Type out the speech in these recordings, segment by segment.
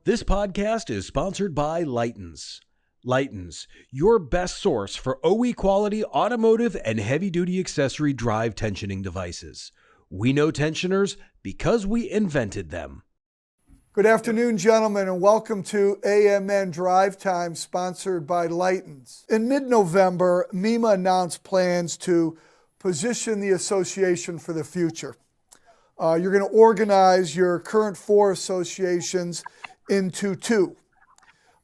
This podcast is sponsored by Lightens. Lightens, your best source for OE quality automotive and heavy-duty accessory drive tensioning devices. We know tensioners because we invented them. Good afternoon, gentlemen, and welcome to AMN Drivetime, sponsored by Lightens. In mid-November, MEMA announced plans to position the association for the future. You're going to organize your current four associations into two,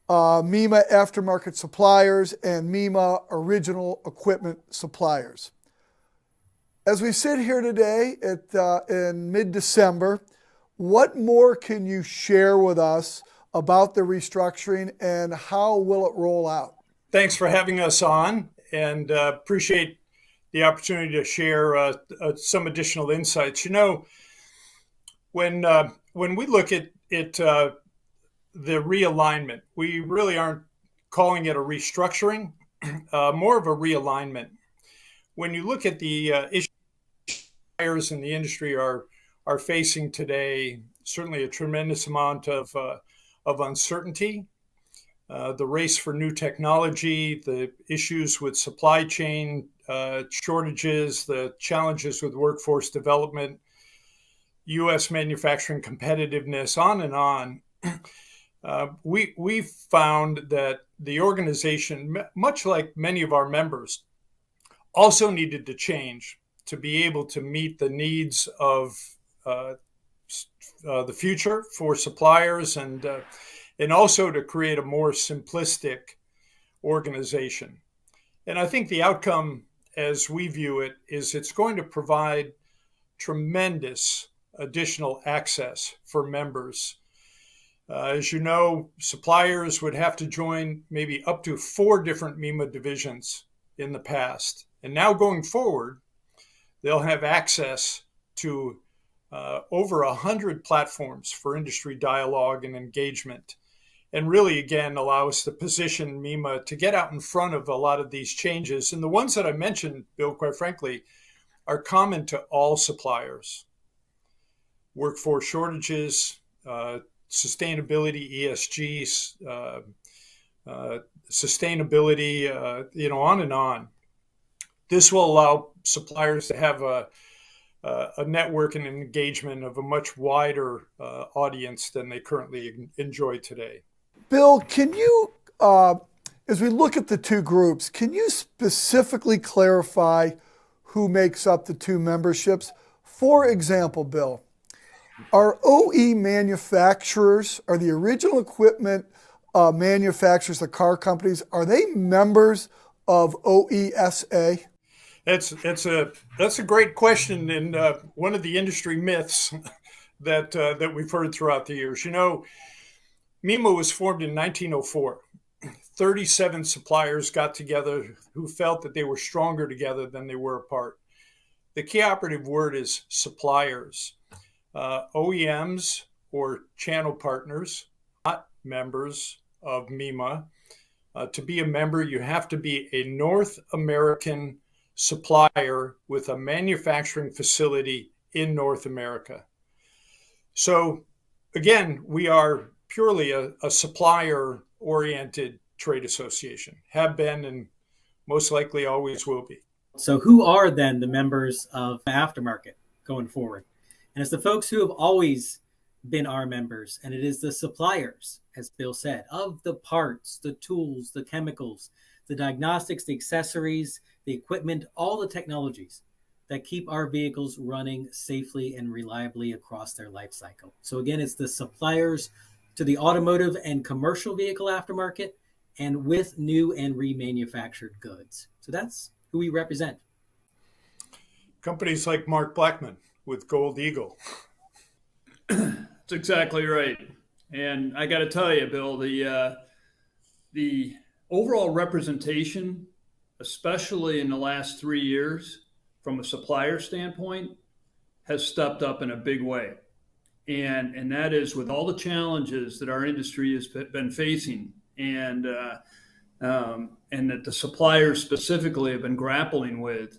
MEMA Aftermarket Suppliers and MEMA Original Equipment Suppliers. As we sit here today in mid-December, what more can you share with us about the restructuring and how will it roll out? Thanks for having us on, and appreciate the opportunity to share some additional insights. You know, when we look at the realignment, we really aren't calling it a restructuring, more of a realignment. When you look at the issues buyers in the industry are facing today, certainly a tremendous amount of uncertainty, the race for new technology, the issues with supply chain shortages, the challenges with workforce development, U.S. manufacturing competitiveness, on and on. We found that the organization, much like many of our members, also needed to change to be able to meet the needs of the future for suppliers and also to create a more simplistic organization. And I think the outcome, as we view it, is it's going to provide tremendous additional access for members. As you know, suppliers would have to join maybe up to 4 different MEMA divisions in the past. And now going forward, they'll have access to over 100 platforms for industry dialogue and engagement. And really, again, allow us to position MEMA to get out in front of a lot of these changes. And the ones that I mentioned, Bill, quite frankly, are common to all suppliers. Workforce shortages, sustainability, ESG, sustainability, on and on. This will allow suppliers to have a network and an engagement of a much wider audience than they currently enjoy today. Bill, can you, as we look at the two groups, can you specifically clarify who makes up the two memberships? For example, Bill, are OE manufacturers, are the original equipment manufacturers, the car companies, are they members of OESA? That's a great question, and one of the industry myths that we've heard throughout the years. You know, MEMA was formed in 1904. 37 suppliers got together who felt that they were stronger together than they were apart. The key operative word is suppliers. OEMs or channel partners, not members of MEMA. To be a member, you have to be a North American supplier with a manufacturing facility in North America. So again, we are purely a supplier-oriented trade association, have been and most likely always will be. So who are then the members of aftermarket going forward? And it's the folks who have always been our members, and it is the suppliers, as Bill said, of the parts, the tools, the chemicals, the diagnostics, the accessories, the equipment, all the technologies that keep our vehicles running safely and reliably across their life cycle. So again, it's the suppliers to the automotive and commercial vehicle aftermarket, and with new and remanufactured goods. So that's who we represent. Companies like Marc Blackman with Gold Eagle. That's exactly right. And I got to tell you, Bill, the overall representation, especially in the last 3 years, from a supplier standpoint, has stepped up in a big way. And that is with all the challenges that our industry has been facing, and that the suppliers specifically have been grappling with.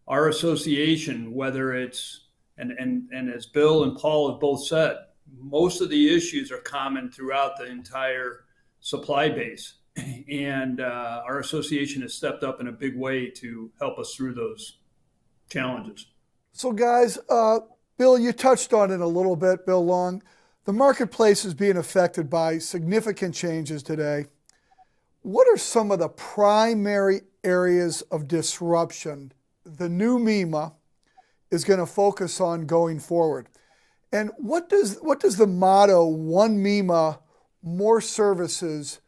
Our association, whether it's, and as Bill and Paul have both said, most of the issues are common throughout the entire supply base. And our association has stepped up in a big way to help us through those challenges. So guys, Bill, you touched on it a little bit, Bill Long. The marketplace is being affected by significant changes today. What are some of the primary areas of disruption the new MEMA is going to focus on going forward? And what does the motto, one MEMA, more services,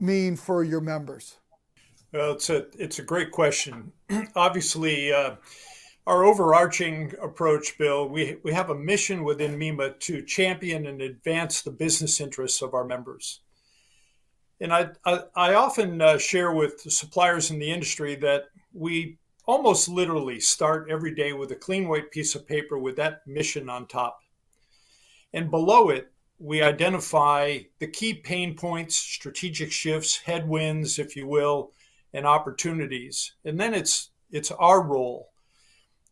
mean for your members? Well, it's a great question. Obviously, our overarching approach, Bill, we have a mission within MEMA to champion and advance the business interests of our members. And I often share with the suppliers in the industry that we almost literally start every day with a clean white piece of paper with that mission on top. And below it, we identify the key pain points, strategic shifts, headwinds, if you will, and opportunities. And then it's our role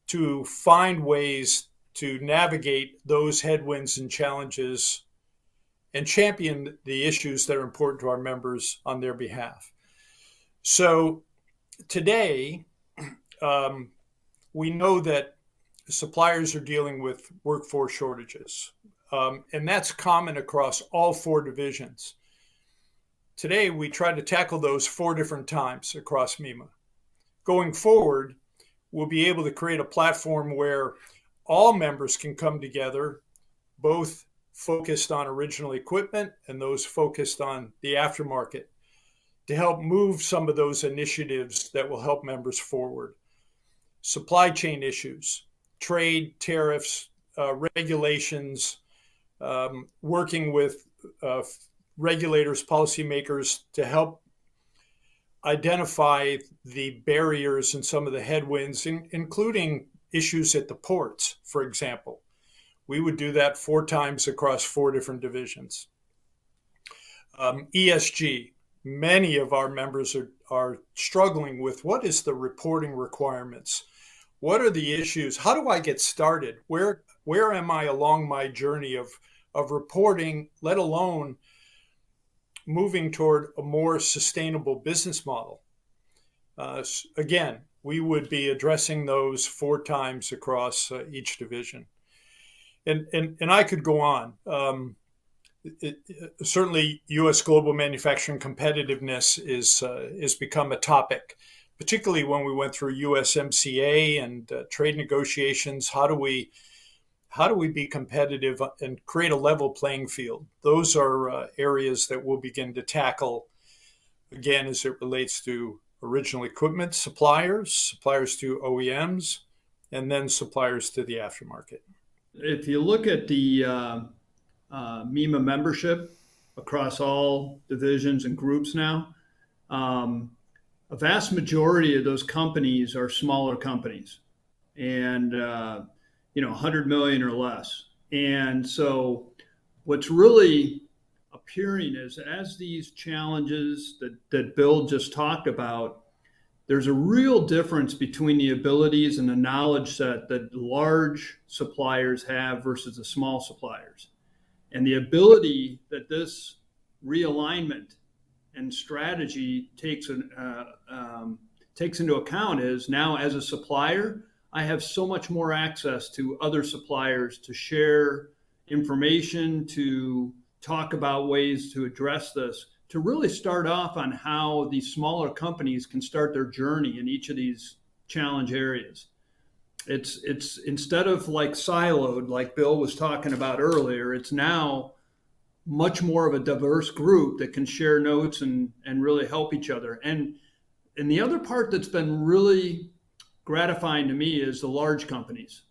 to find ways to navigate those headwinds and challenges and champion the issues that are important to our members on their behalf. So today, we know that suppliers are dealing with workforce shortages, and that's common across all 4 divisions. Today, we try to tackle those 4 different times across MEMA. Going forward, we'll be able to create a platform where all members can come together, both focused on original equipment and those focused on the aftermarket, to help move some of those initiatives that will help members forward. Supply chain issues, trade, tariffs, regulations, working with regulators, policymakers to help identify the barriers and some of the headwinds, including issues at the ports, for example. We would do that 4 times across 4 different divisions. ESG, many of our members are struggling with what is the reporting requirements? What are the issues? How do I get started? Where am I along my journey of reporting, let alone moving toward a more sustainable business model? Again, we would be addressing those 4 times across each division. And I could go on. Certainly, U.S. global manufacturing competitiveness is become a topic, particularly when we went through USMCA and trade negotiations. How do we be competitive and create a level playing field? Those are areas that we'll begin to tackle, again, as it relates to original equipment suppliers to OEMs, and then suppliers to the aftermarket. If you look at the MEMA membership across all divisions and groups now, a vast majority of those companies are smaller companies and 100 million or less. And so what's really appearing is, as these challenges that Bill just talked about, there's a real difference between the abilities and the knowledge set that large suppliers have versus the small suppliers. And the ability that this realignment and strategy takes into account is, now as a supplier, I have so much more access to other suppliers to share information, to talk about ways to address this, to really start off on how these smaller companies can start their journey in each of these challenge areas. It's instead of like siloed, like Bill was talking about earlier, it's now much more of a diverse group that can share notes and really help each other. And the other part that's been really gratifying to me is the large companies.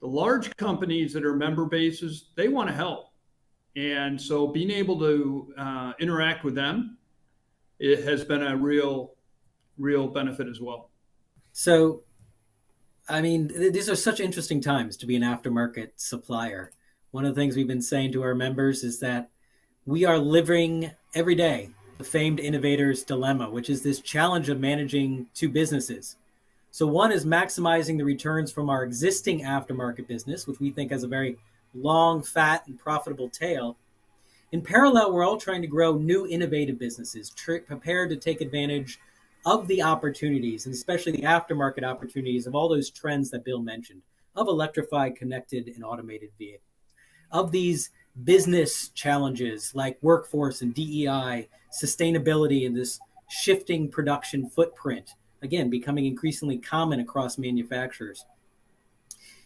The large companies that are member bases, they want to help. And so being able to interact with them, it has been a real benefit as well. So, I mean, these are such interesting times to be an aftermarket supplier. One of the things we've been saying to our members is that we are living every day the famed innovator's dilemma, which is this challenge of managing 2 businesses. So one is maximizing the returns from our existing aftermarket business, which we think has a very long, fat, and profitable tail. In parallel, we're all trying to grow new innovative businesses, prepared to take advantage of the opportunities, and especially the aftermarket opportunities of all those trends that Bill mentioned, of electrified, connected, and automated vehicles, of these business challenges like workforce and DEI, sustainability, and this shifting production footprint, again, becoming increasingly common across manufacturers.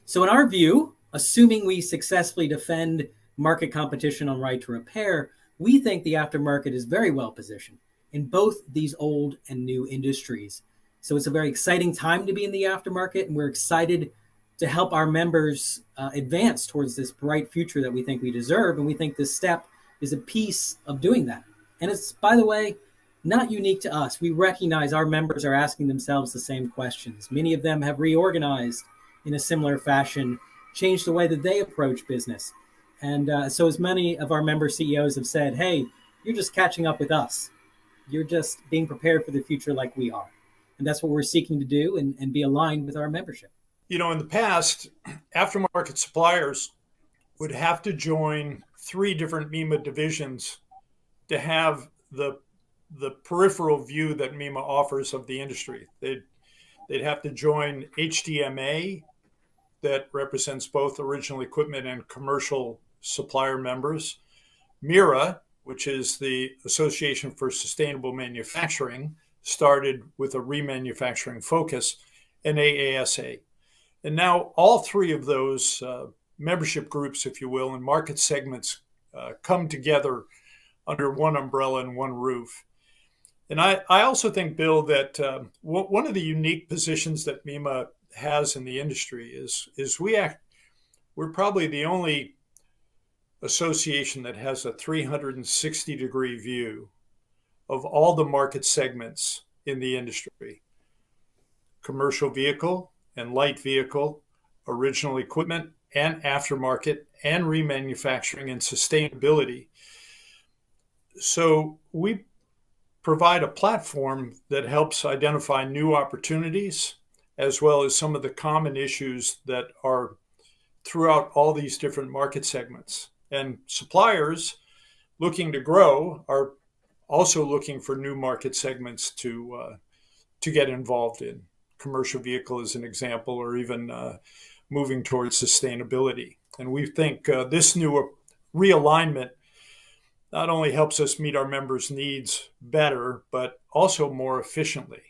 So in our view, assuming we successfully defend market competition on right to repair, we think the aftermarket is very well positioned in both these old and new industries. So it's a very exciting time to be in the aftermarket, and we're excited to help our members advance towards this bright future that we think we deserve. And we think this step is a piece of doing that. And it's, by the way, not unique to us. We recognize our members are asking themselves the same questions. Many of them have reorganized in a similar fashion, changed the way that they approach business. And so as many of our member CEOs have said, hey, you're just catching up with us. You're just being prepared for the future like we are. And that's what we're seeking to do and be aligned with our membership. You know, in the past, aftermarket suppliers would have to join 3 different MEMA divisions to have the peripheral view that MEMA offers of the industry. They'd have to join HDMA, that represents both original equipment and commercial supplier members, MERA, which is the Association for Sustainable Manufacturing, started with a remanufacturing focus, and AASA. And now all 3 of those membership groups, if you will, and market segments come together under one umbrella and one roof. And I also think, Bill, that one of the unique positions that MEMA has in the industry is we're probably the only association that has a 360-degree view of all the market segments in the industry: commercial vehicle and light vehicle, original equipment and aftermarket, and remanufacturing and sustainability. So we provide a platform that helps identify new opportunities, as well as some of the common issues that are throughout all these different market segments. And suppliers looking to grow are also looking for new market segments to get involved in. Commercial vehicle is an example, or even moving towards sustainability. And we think this new realignment not only helps us meet our members' needs better, but also more efficiently.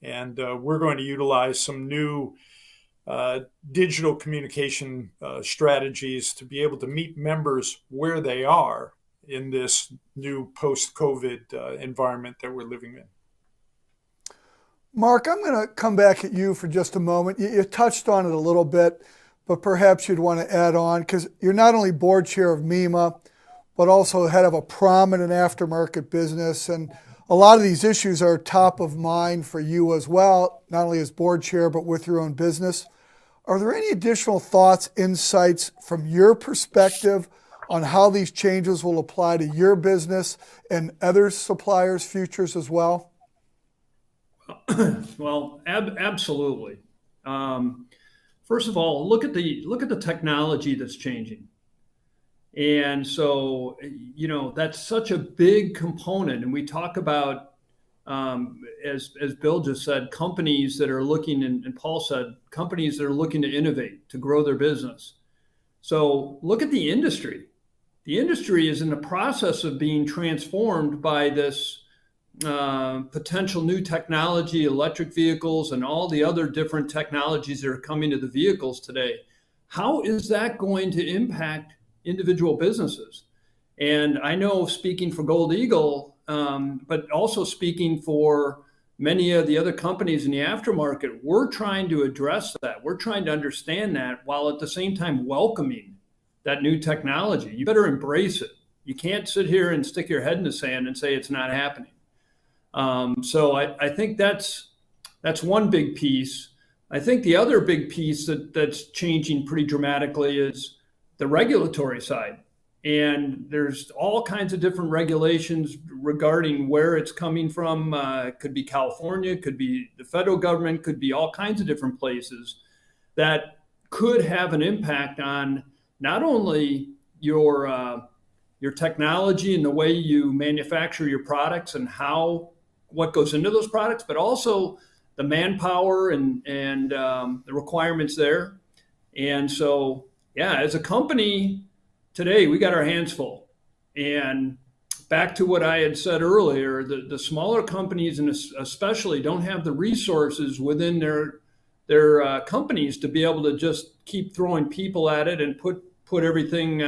And we're going to utilize some new digital communication strategies to be able to meet members where they are in this new post-COVID environment that we're living in. Marc, I'm going to come back at you for just a moment. You touched on it a little bit, but perhaps you'd want to add on, because you're not only board chair of MEMA, but also head of a prominent aftermarket business. And a lot of these issues are top of mind for you as well, not only as board chair, but with your own business. Are there any additional thoughts, insights from your perspective on how these changes will apply to your business and other suppliers' futures as well? Well, absolutely. First of all, look at the technology that's changing. And so, you know, that's such a big component. And we talk about, as Bill just said, companies that are looking, and Paul said, companies that are looking to innovate, to grow their business. So look at the industry. The industry is in the process of being transformed by this potential new technology, electric vehicles, and all the other different technologies that are coming to the vehicles today. How is that going to impact individual businesses? And I know, speaking for Gold Eagle, but also speaking for many of the other companies in the aftermarket, we're trying to address that. We're trying to understand that, while at the same time welcoming that new technology. You better embrace it. You can't sit here and stick your head in the sand and say it's not happening. So I think that's one big piece. I think the other big piece that's changing pretty dramatically is the regulatory side. And there's all kinds of different regulations regarding where it's coming from. It could be California, could be the federal government, could be all kinds of different places that could have an impact on not only your technology and the way you manufacture your products and what goes into those products, but also the manpower and the requirements there. And so, yeah, as a company today, we got our hands full. And back to what I had said earlier, the smaller companies, and especially, don't have the resources within their companies to be able to just keep throwing people at it and put everything,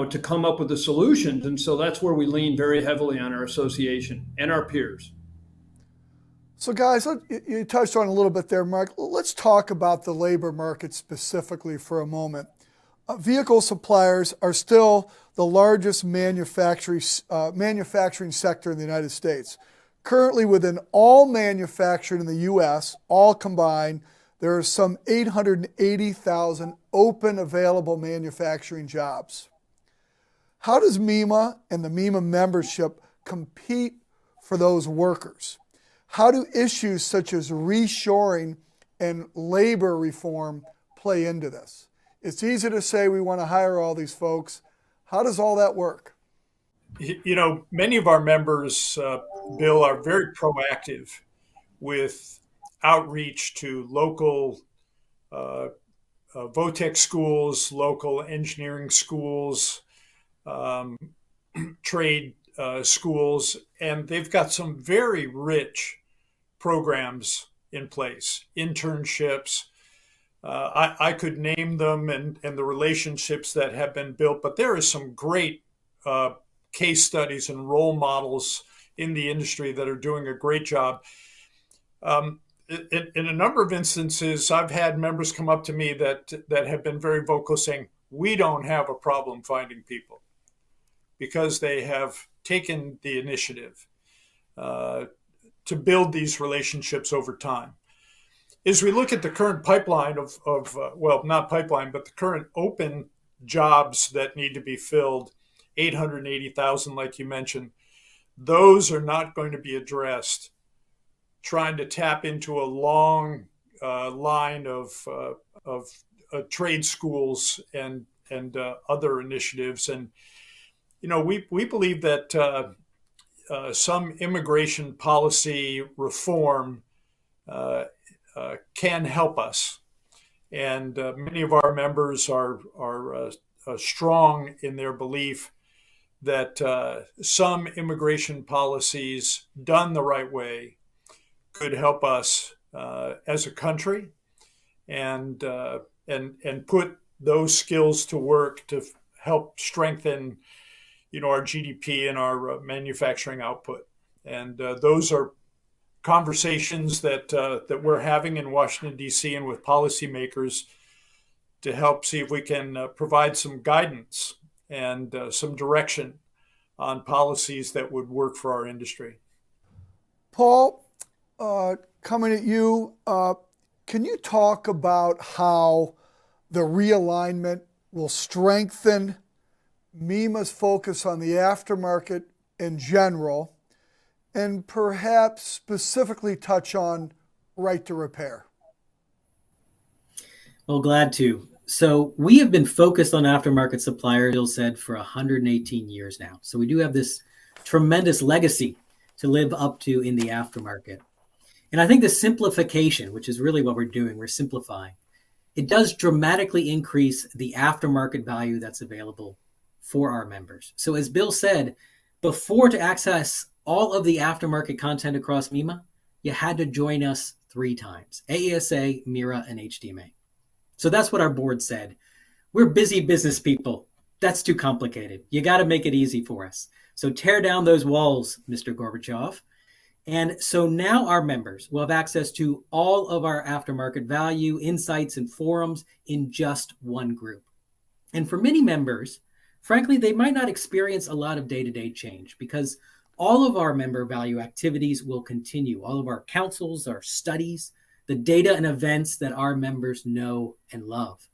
to come up with the solutions. And so that's where we lean very heavily on our association and our peers. So guys, you touched on a little bit there, Mark. Let's talk about the labor market specifically for a moment. Vehicle suppliers are still the largest manufacturing sector in the United States. Currently, within all manufacturing in the U.S., all combined, there are some 880,000 open available manufacturing jobs. How does MEMA and the MEMA membership compete for those workers? How do issues such as reshoring and labor reform play into this? It's easy to say we want to hire all these folks. How does all that work? Many of our members, Bill, are very proactive with outreach to local VOTEC schools, local engineering schools, trade schools, and they've got some very rich programs in place, internships. I could name them and the relationships that have been built, but there is some great case studies and role models in the industry that are doing a great job. In a number of instances, I've had members come up to me that have been very vocal saying, we don't have a problem finding people, because they have taken the initiative to build these relationships over time. As we look at the current pipeline not pipeline, but the current open jobs that need to be filled, 880,000, like you mentioned, those are not going to be addressed trying to tap into a long line of trade schools and other initiatives. And, we believe that some immigration policy reform can help us. And many of our members are strong in their belief that some immigration policies done the right way could help us as a country and put those skills to work to help strengthen our GDP and our manufacturing output. And those are conversations that we're having in Washington, D.C. and with policymakers to help see if we can provide some guidance and some direction on policies that would work for our industry. Paul, coming at you, can you talk about how the realignment will strengthen MEMA's focus on the aftermarket in general, and perhaps specifically touch on right to repair? Well, glad to. So we have been focused on aftermarket suppliers, Bill said, for 118 years now. So we do have this tremendous legacy to live up to in the aftermarket. And I think the simplification, which is really what we're doing, we're simplifying, it does dramatically increase the aftermarket value that's available for our members. So as Bill said, before, to access all of the aftermarket content across MEMA, you had to join us 3 times: AESA, MIRA, and HDMA. So that's what our board said. We're busy business people. That's too complicated. You got to make it easy for us. So tear down those walls, Mr. Gorbachev. And so now our members will have access to all of our aftermarket value, insights, and forums in just one group. And for many members, frankly, they might not experience a lot of day-to-day change because all of our member value activities will continue. All of our councils, our studies, the data and events that our members know and love.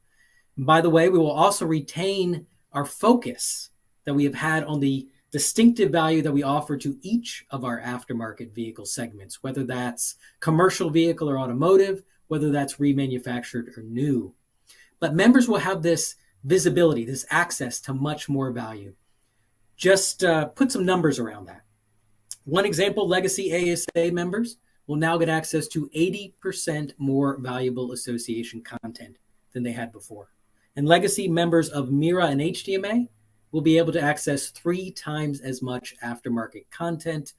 And by the way, we will also retain our focus that we have had on the distinctive value that we offer to each of our aftermarket vehicle segments, whether that's commercial vehicle or automotive, whether that's remanufactured or new. but members will have this visibility, this access to much more value. Just put some numbers around that. One example, legacy ASA members will now get access to 80% more valuable association content than they had before. And legacy members of MERA and HDMA will be able to access 3 times as much aftermarket content.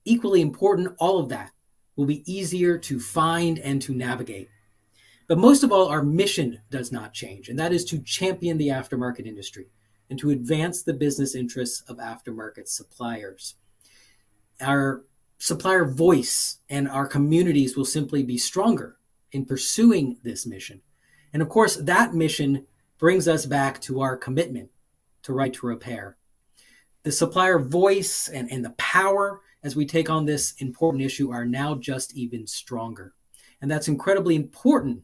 Equally important, all of that will be easier to find and to navigate. But most of all, our mission does not change, and that is to champion the aftermarket industry and to advance the business interests of aftermarket suppliers. Our supplier voice and our communities will simply be stronger in pursuing this mission. And of course, that mission brings us back to our commitment to right to repair. The supplier voice and the power as we take on this important issue are now just even stronger. And that's incredibly important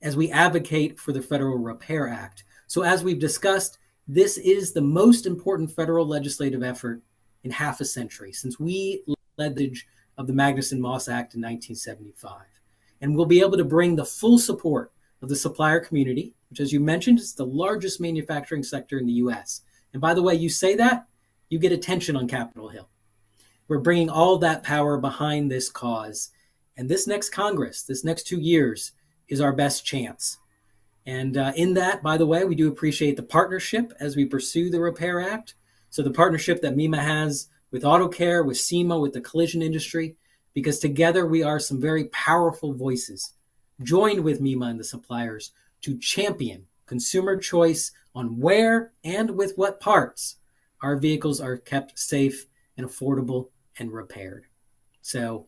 as we advocate for the Federal Repair Act. So as we've discussed, this is the most important federal legislative effort in half a century since we led the of the Magnuson-Moss Act in 1975. And we'll be able to bring the full support of the supplier community, which, as you mentioned, is the largest manufacturing sector in the U.S. And by the way, you say that, you get attention on Capitol Hill. We're bringing all that power behind this cause. And this next Congress, this next 2 years, is our best chance. And in that, by the way, we do appreciate the partnership as we pursue the Repair Act. So the partnership that MEMA has with AutoCare, with SEMA, with the collision industry, because together we are some very powerful voices, joined with MEMA and the suppliers to champion consumer choice on where and with what parts our vehicles are kept safe and affordable and repaired. So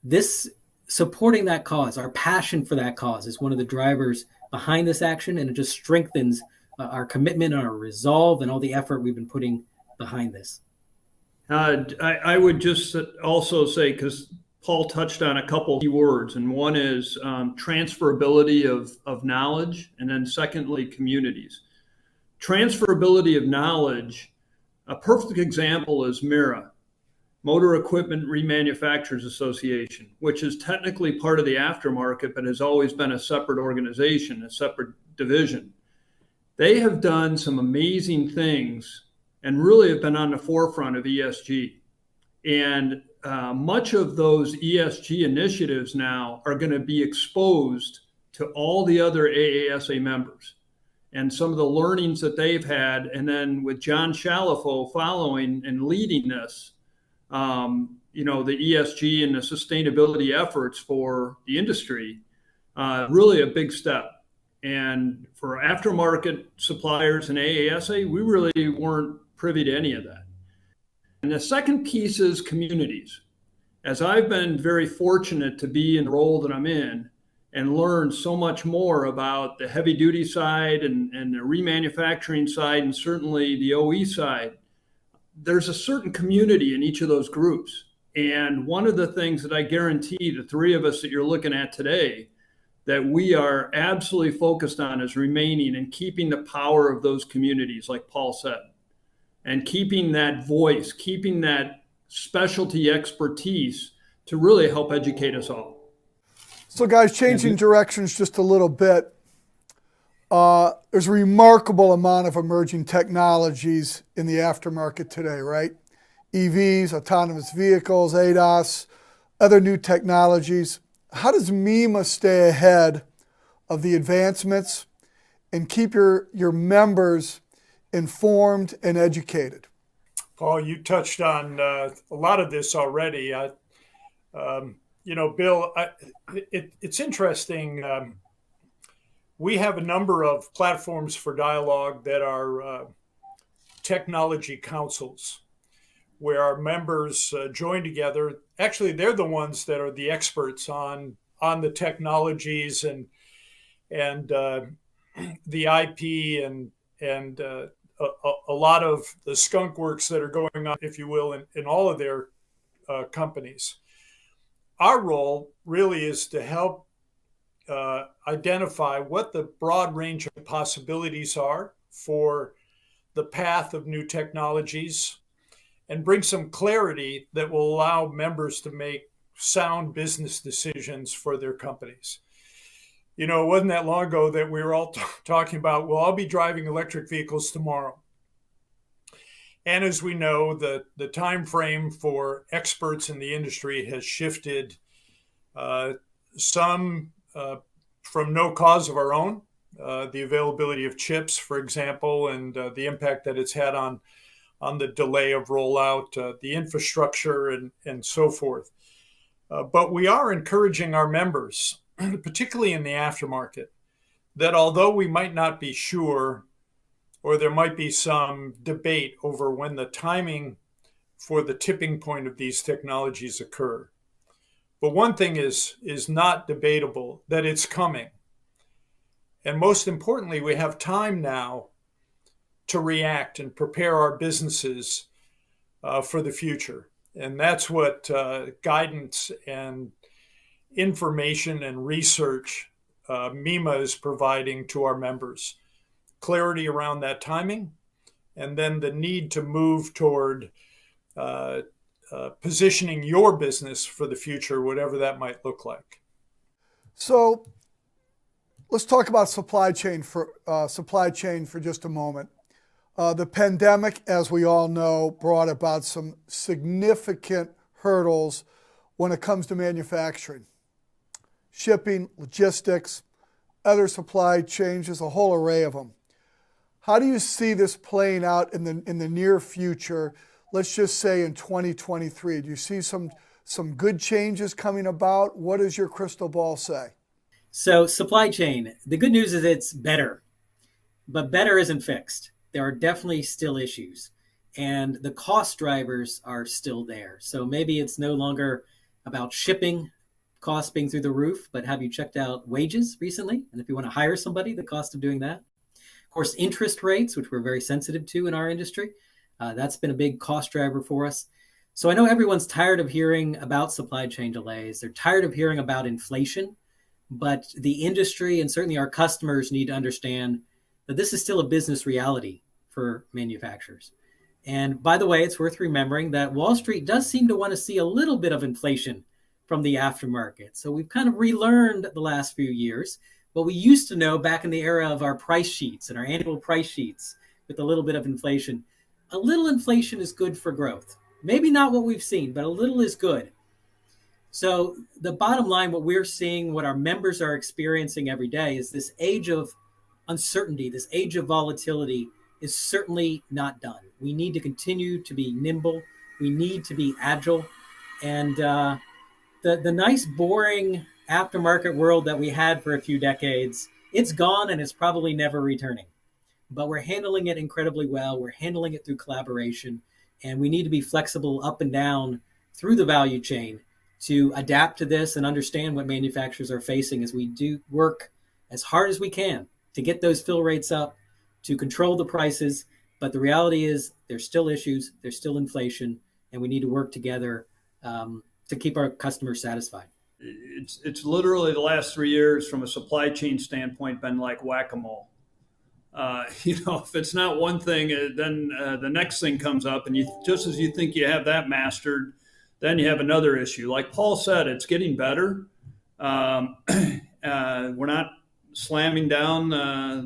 this supporting that cause, our passion for that cause is one of the drivers behind this action, and it just strengthens our commitment and our resolve and all the effort we've been putting behind this. I would just also say, because Paul touched on a couple key words, and one is transferability of knowledge, and then secondly, communities. Transferability of knowledge, a perfect example is MERA, Motor Equipment Remanufacturers Association, which is technically part of the aftermarket, but has always been a separate organization, a separate division. They have done some amazing things and really have been on the forefront of ESG. And much of those ESG initiatives now are going to be exposed to all the other AASA members and some of the learnings that they've had. And then with John Shalafo following and leading this, the ESG and the sustainability efforts for the industry, really a big step. And for aftermarket suppliers and AASA, we really weren't privy to any of that. And the second piece is communities. As I've been very fortunate to be in the role that I'm in and learn so much more about the heavy duty side and the remanufacturing side, and certainly the OE side, there's a certain community in each of those groups. And one of the things that I guarantee the three of us that you're looking at today that we are absolutely focused on is remaining and keeping the power of those communities, like Paul said, and keeping that voice, keeping that specialty expertise to really help educate us all. So guys, changing directions just a little bit. There's a remarkable amount of emerging technologies in the aftermarket today, right? EVs, autonomous vehicles, ADAS, other new technologies. How does MEMA stay ahead of the advancements and keep your members informed and educated? Paul, you touched on a lot of this already. Bill, it's interesting. We have a number of platforms for dialogue that are technology councils, where our members join together. Actually, they're the ones that are the experts on the technologies and the IP and a lot of the skunk works that are going on, if you will, in all of their companies. Our role really is to help identify what the broad range of possibilities are for the path of new technologies and bring some clarity that will allow members to make sound business decisions for their companies. It wasn't that long ago that we were all talking about, well, I'll be driving electric vehicles tomorrow. And as we know, the time frame for experts in the industry has shifted, some from no cause of our own, the availability of chips, for example, and the impact that it's had on the delay of rollout, the infrastructure, and so forth. But we are encouraging our members, particularly in the aftermarket, that although we might not be sure, or there might be some debate over when the timing for the tipping point of these technologies occur. But one thing is not debatable, that it's coming. And most importantly, we have time now to react and prepare our businesses for the future. And that's what guidance and information and research MEMA is providing to our members. Clarity around that timing, and then the need to move toward positioning your business for the future, whatever that might look like. So let's talk about supply chain for just a moment. The pandemic, as we all know, brought about some significant hurdles when it comes to manufacturing, shipping, logistics, other supply chains, there's a whole array of them. How do you see this playing out in the near future? Let's just say in 2023. Do you see some good changes coming about? What does your crystal ball say? So supply chain, the good news is it's better, but better isn't fixed. There are definitely still issues, and the cost drivers are still there. So maybe it's no longer about shipping costs being through the roof, but have you checked out wages recently? And if you want to hire somebody, the cost of doing that. Of course, interest rates, which we're very sensitive to in our industry, that's been a big cost driver for us. So I know everyone's tired of hearing about supply chain delays. They're tired of hearing about inflation, but the industry and certainly our customers need to understand that this is still a business reality for manufacturers. And by the way, it's worth remembering that Wall Street does seem to want to see a little bit of inflation from the aftermarket. So we've kind of relearned the last few years what we used to know back in the era of our price sheets and our annual price sheets with a little bit of inflation. A little inflation is good for growth. Maybe not what we've seen, but a little is good. So the bottom line, what we're seeing, what our members are experiencing every day is this age of uncertainty, this age of volatility is certainly not done. We need to continue to be nimble. We need to be agile. And the nice, boring aftermarket world that we had for a few decades, it's gone and it's probably never returning. But we're handling it incredibly well. We're handling it through collaboration. And we need to be flexible up and down through the value chain to adapt to this and understand what manufacturers are facing as we do work as hard as we can to get those fill rates up, to control the prices. But the reality is there's still issues, there's still inflation, and we need to work together to keep our customers satisfied. It's literally the last 3 years from a supply chain standpoint been like whack-a-mole. If it's not one thing, then the next thing comes up, and just as you think you have that mastered, then you have another issue. Like Paul said, it's getting better. We're not slamming down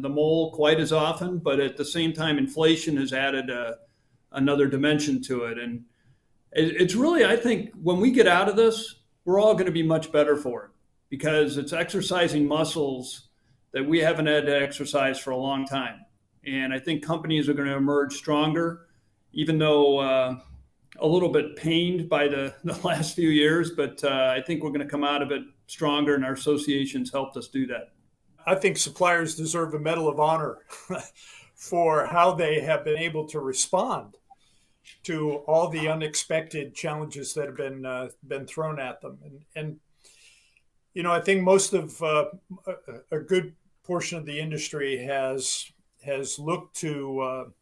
the mole quite as often, but at the same time, inflation has added another dimension to it. And it's really, I think, when we get out of this, we're all going to be much better for it because it's exercising muscles that we haven't had to exercise for a long time. And I think companies are going to emerge stronger, even though a little bit pained by the last few years, but I think we're going to come out of it stronger, and our associations helped us do that. I think suppliers deserve a Medal of Honor for how they have been able to respond to all the unexpected challenges that have been thrown at them. And I think most of a good portion of the industry has looked to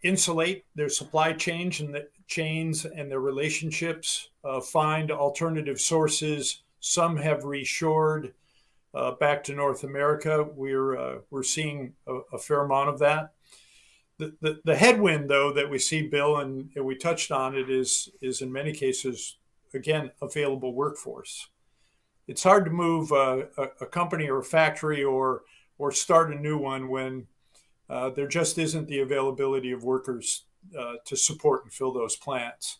insulate their supply chains and their relationships, find alternative sources. Some have reshored back to North America. We're seeing a fair amount of that. The headwind, though, that we see, Bill, and we touched on it, is in many cases, again, available workforce. it's hard to move a company or a factory or start a new one when there just isn't the availability of workers to support and fill those plants.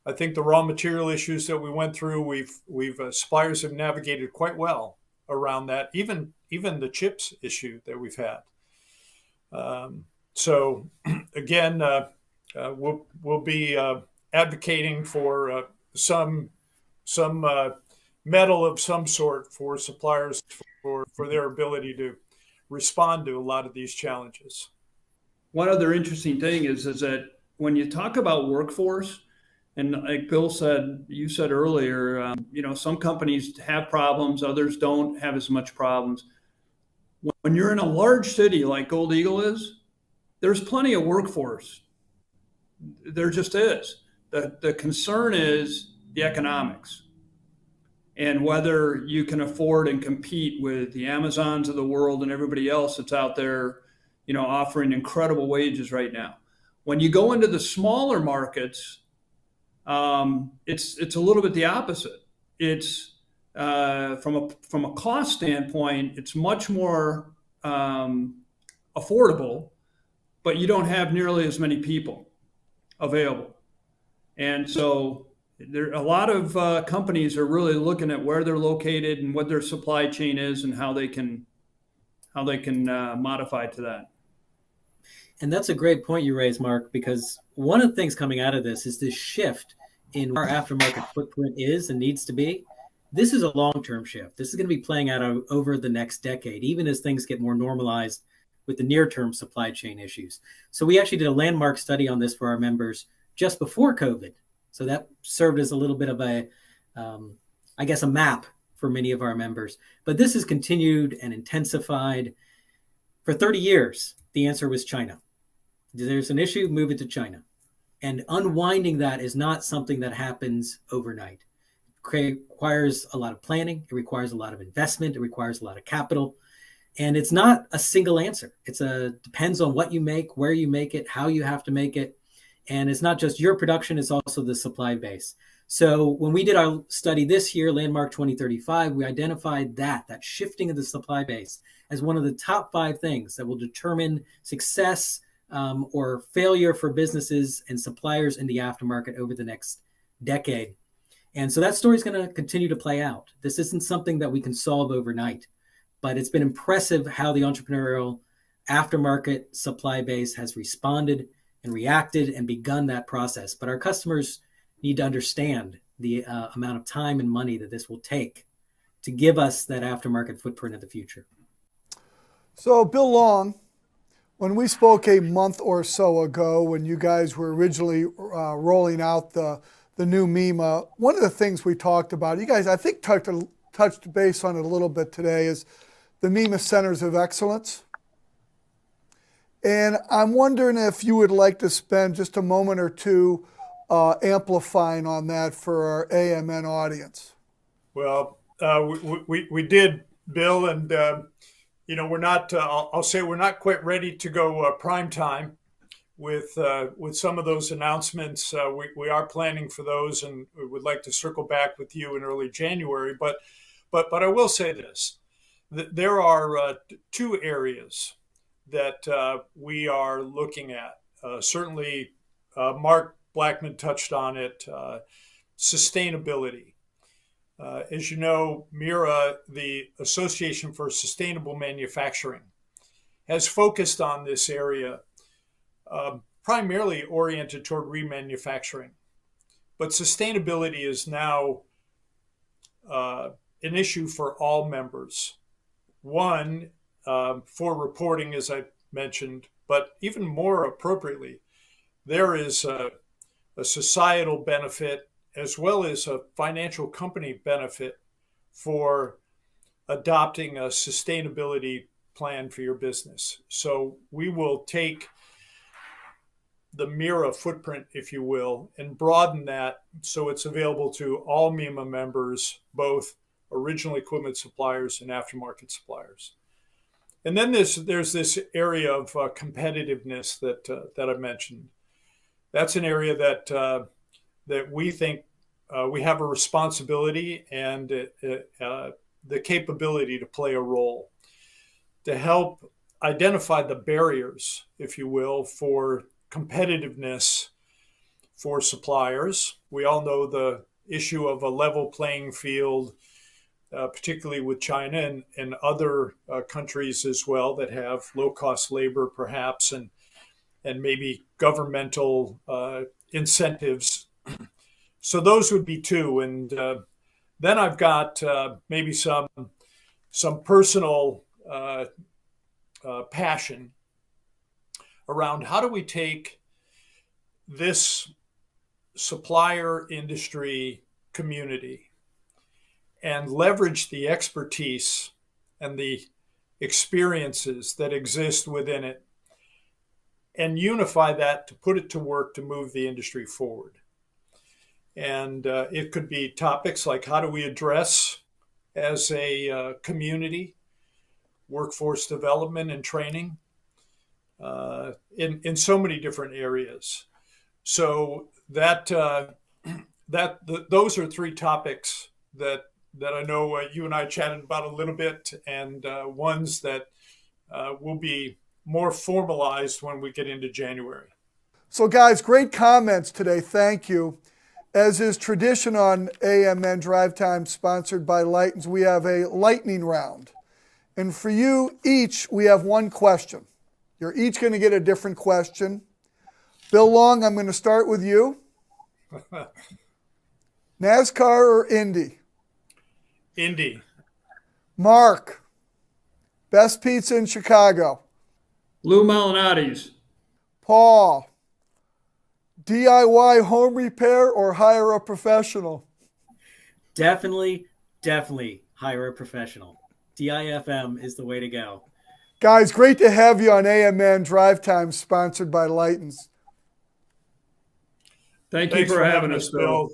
I think the raw material issues that we went through, we've suppliers have navigated quite well around that, even the chips issue that we've had. So again, we'll be advocating for some metal of some sort for suppliers for their ability to respond to a lot of these challenges. One other interesting thing is that when you talk about workforce, and like Bill said, you said earlier, some companies have problems, others don't have as much problems. When you're in a large city like Gold Eagle is, there's plenty of workforce. There just is. The concern is the economics and whether you can afford and compete with the Amazons of the world and everybody else that's out there, offering incredible wages right now. When you go into the smaller markets, it's a little bit the opposite. It's from a cost standpoint, it's much more affordable, but you don't have nearly as many people available. And so there a lot of companies are really looking at where they're located and what their supply chain is and how they can modify to that. And that's a great point you raised, Mark, because one of the things coming out of this is this shift in where our aftermarket footprint is and needs to be. This is a long-term shift. This is going to be playing out over the next decade, even as things get more normalized with the near-term supply chain issues. So we actually did a landmark study on this for our members just before COVID. So that served as a little bit of a map for many of our members. But this has continued and intensified. For 30 years, the answer was China. There's an issue, move it to China. And unwinding that is not something that happens overnight. It requires a lot of planning. It requires a lot of investment. It requires a lot of capital. And it's not a single answer. Depends on what you make, where you make it, how you have to make it. And it's not just your production, it's also the supply base. So when we did our study this year, Landmark 2035, we identified that shifting of the supply base as one of the top 5 things that will determine success or failure for businesses and suppliers in the aftermarket over the next decade. And so that story is going to continue to play out. This isn't something that we can solve overnight, but it's been impressive how the entrepreneurial aftermarket supply base has responded and reacted and begun that process. But our customers need to understand the amount of time and money that this will take to give us that aftermarket footprint of the future. So, Bill Long, when we spoke a month or so ago, when you guys were originally rolling out the new MEMA, one of the things we talked about, you guys, I think, touched base on it a little bit today, is the MEMA Centers of Excellence. And I'm wondering if you would like to spend just a moment or two amplifying on that for our AMN audience. Well, we did, Bill, and we're not. I'll say we're not quite ready to go prime time with some of those announcements. We are planning for those, and we would like to circle back with you in early January. But I will say this: there are 2 areas that we are looking at. Certainly, Marc Blackman touched on it, sustainability. As you know, MERA, the Association for Sustainable Manufacturing, has focused on this area, primarily oriented toward remanufacturing. But sustainability is now an issue for all members. One, for reporting, as I mentioned, but even more appropriately, there is a societal benefit as well as a financial company benefit for adopting a sustainability plan for your business. So we will take the MERA footprint, if you will, and broaden that so it's available to all MEMA members, both original equipment suppliers and aftermarket suppliers. And then there's this area of competitiveness that I mentioned. That's an area that we think we have a responsibility and the capability to play a role to help identify the barriers, if you will, for competitiveness for suppliers. We all know the issue of a level playing field, particularly with China and other countries as well that have low-cost labor, perhaps, and maybe governmental incentives. So those would be two. And then I've got maybe some personal passion around how do we take this supplier industry community and leverage the expertise and the experiences that exist within it and unify that to put it to work to move the industry forward. And it could be topics like how do we address as a community workforce development and training in so many different areas. So those are three topics that I know you and I chatted about a little bit, and ones that will be more formalized when we get into January. So guys, great comments today. Thank you. As is tradition on AMN Drivetime, sponsored by Lightens, we have a lightning round. And for you each, we have one question. You're each going to get a different question. Bill Long, I'm going to start with you. NASCAR or Indy? Indy. Mark, best pizza in Chicago? Lou Malinati's. Paul, DIY home repair or hire a professional? Definitely hire a professional. DIFM is the way to go. Guys, great to have you on AMN Drivetime, sponsored by Lightens. Thanks for having us, Bill.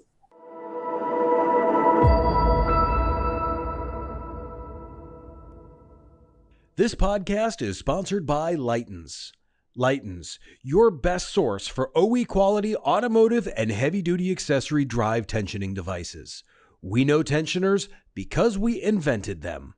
This podcast is sponsored by Lightens. Lightens, your best source for OE quality automotive and heavy-duty accessory drive tensioning devices. We know tensioners because we invented them.